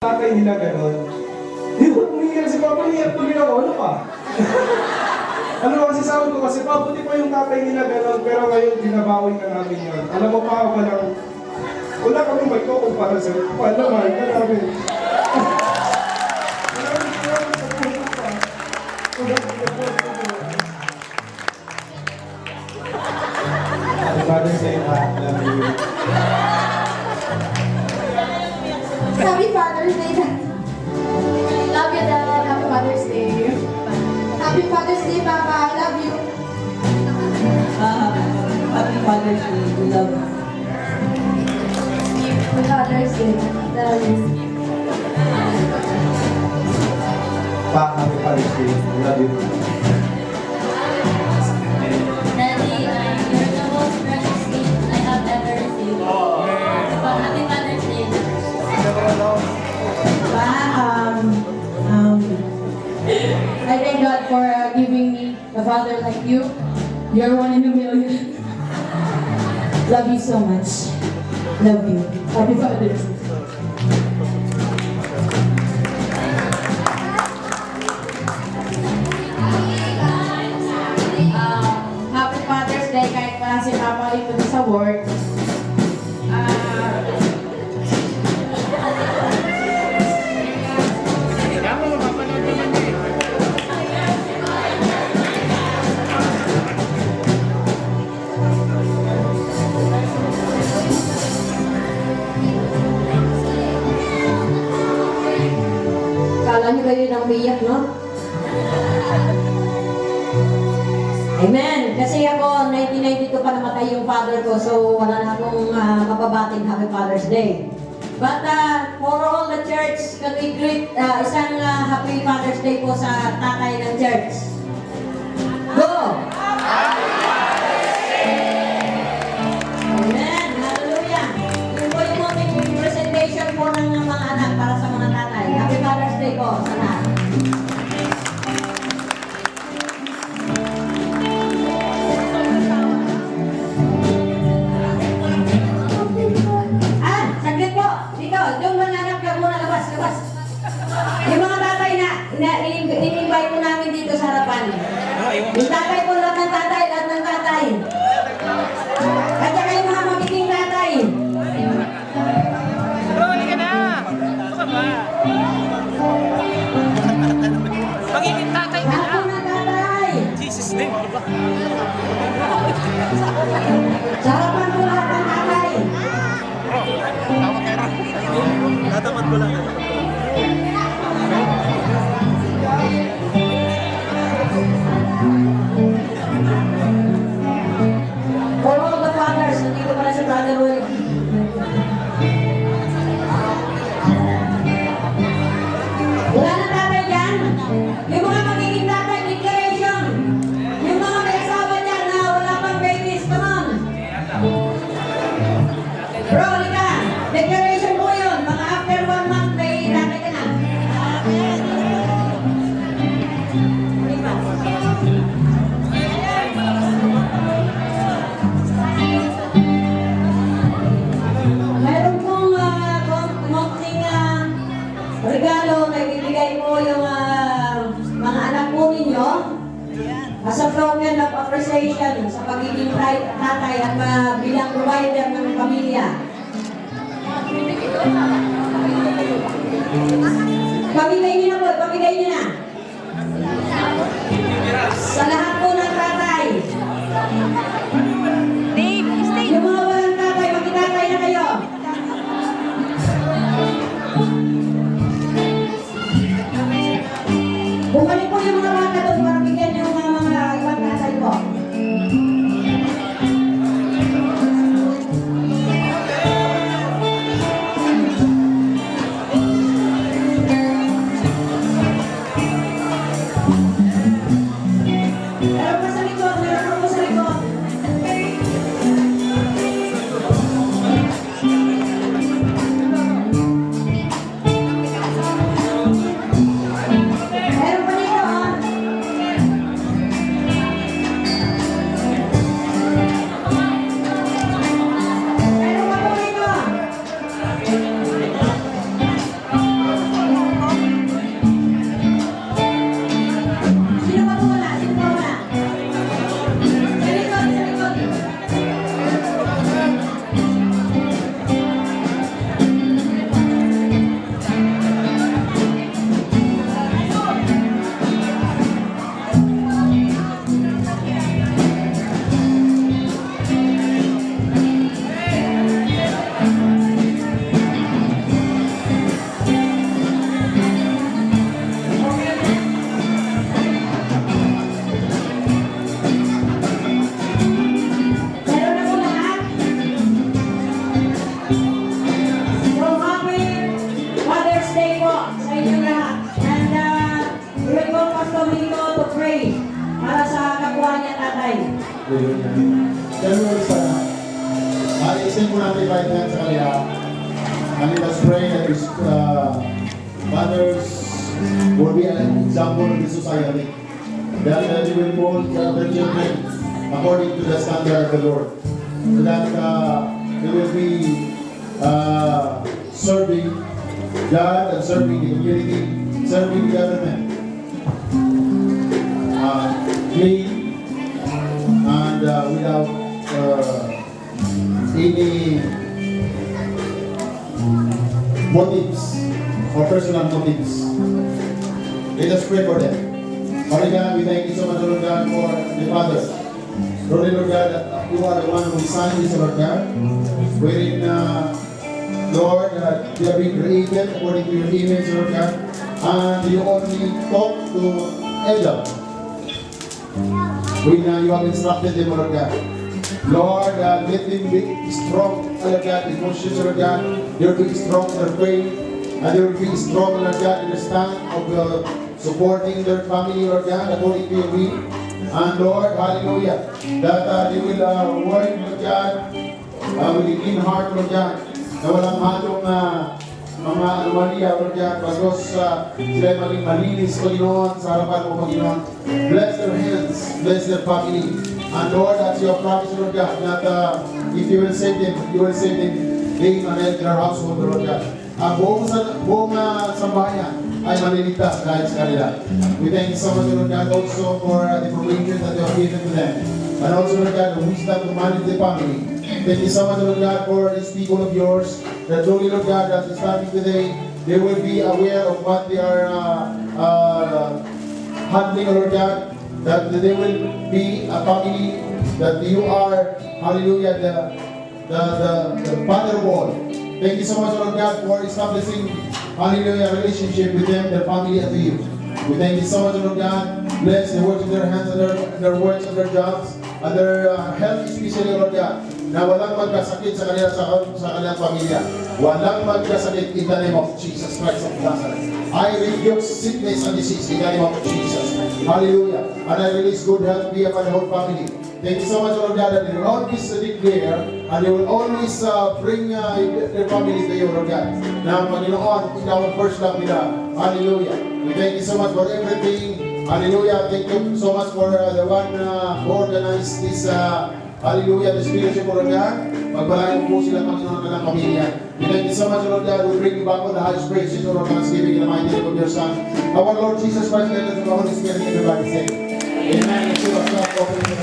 Tatay nila gano'n. Di ba, umiiyak si Papa, umiiyak tuloy ako, ano pa? Ano ba kasi sabi ko kasi, pabuti pa yung tatay nila gano'n, pero ngayon binabawi na namin yun. Alam mo pa, wala kami magkukumpara sa paano mahal ka namin. Maraming salamat sa puso pa. Father's Day, love you. Happy Father's Day, Dad. Love you, Dad. Happy Father's Day. Happy Father's Day, Papa. I love you. Happy Father's Day. We love you. Happy Father's Day, Dad. Pa, happy Father's Day. Love you. Daddy, you're the most precious gift I have ever received. Happy Father's Day. I thank God for giving me a father like you. You're one in a million. Love you so much. Love you. Happy Father's Day. Happy Father's Day kahit wala si Papa dito sa work. Kala niyo kayo nang umiyak, no? Amen. Kasi ako, 1992 pa namatay yung father ko, so wala na akong mapabating Happy Father's Day. But for all the church, can we greet isang Happy Father's Day po sa tatay ng church? Go! Amen. Hallelujah. Yung po yung ating presentation po ng mga anak para sa mga tatay. Happy Father's Day po sa lahat. Saglit po. Dito, yung mga anak ka muna, labas. Yung mga tatay na in-invite po namin dito sa harapan. Yung tatay po, lahat ng tatay. At saka yung mga magiging tatay. Magiging tatay ka Lahat na. po ng tatay. Jesus name, di ba? Sa harapan po lahat ng tatay. Tawag kayo rin. Natapat ko lang. For all the fathers, nandito pala si Brother Will. Wala na tatay dyan? Yung mga magiging tatay, declaration. Yung mga may asawa dyan na wala pang babies, come on. Bro, halika. Declaration po yun. Mga after 1 month, may tatay ka na. Halika. Meron pong konting regalo na ibibigay po yung mga anak po ninyo as a token of appreciation sa pagiging tatay at bilang provider ng pamilya. Pamigay niyo na po, pamigay niyo na. Sa lahat po ng tatay. Yung mga walang tatay, magkitatay na kayo. Bumalik po yung mga bata doon para bigyan yung mga ibang tatay po. Meron pa sa likod, meron pa po sa likod. Hallelujah. Kaya mo sana, extend mo natin right hand sa kanila. And let us pray that these mothers will be an example in the society. That they will mold their children according to the standard of the Lord. So that they will be serving God and serving the community, serving the government. Clean and without any motives or personal motives. Let us pray for them. Father God, we thank you so much, Lord God, for the fathers. Lord God, that you are the one who signed this, Lord God, wherein, Lord, they have been created according to your image, Lord God, and you only talk to Adam when you have instructed them, Lord God. Lord, let them be strong, Lord God, emotions, Lord God. They will be strong in their faith, and they will be strong, Lord God, in the stand of supporting their family, Lord God, according to your will. And Lord, hallelujah, that they will work, Lord God, with a clean heart, Lord God, na walang halong mga anomalya, Lord God, bagos sila maging malinis, Panginoon, sa harapan mo, Panginoon. Bless their hands, bless their family. And Lord, that's your promise, Lord God, that if you will save them laying on their household, Lord God. Buong sambahayan ay maliligtas dahil sa kanila. We thank you so much, Lord God, also for the provision that you have given to them. And also, Lord God, the wisdom to manage the family. Thank you so much, Lord God, for these people of yours, that truly, Lord God, that starting today, they will be aware of what they are handling, Lord God, that they will be a family, that you are, hallelujah, the father of all. Thank you so much, Lord God, for establishing, hallelujah, relationship with them, their family, and to you. We thank you so much, Lord God. Bless the works of their hands and their works and their jobs and their health, especially, Lord God, na walang magkasakit sa kanila sa kanilang pamilya. Walang magkasakit in the name of Jesus Christ of Nazareth. I rebuke sickness and disease in the name of Jesus. Hallelujah. And I release good health be upon the whole family. Thank you so much, Lord God, that they will always declare and they will always bring their family to you, Lord God. Na Panginoon, ikaw ang first love nila. Hallelujah. We thank you so much for everything. Hallelujah. Thank you so much for the one who organized this hallelujah, the spiritual, Lord God. Magpalain po sila, Panginoon, ng pamilya. We thank you so much, Lord God. We bring you back on the highest praise, Lord, thanksgiving in the mighty name of your Son. Our Lord Jesus Christ, let us the Holy Spirit, everybody say, Amen.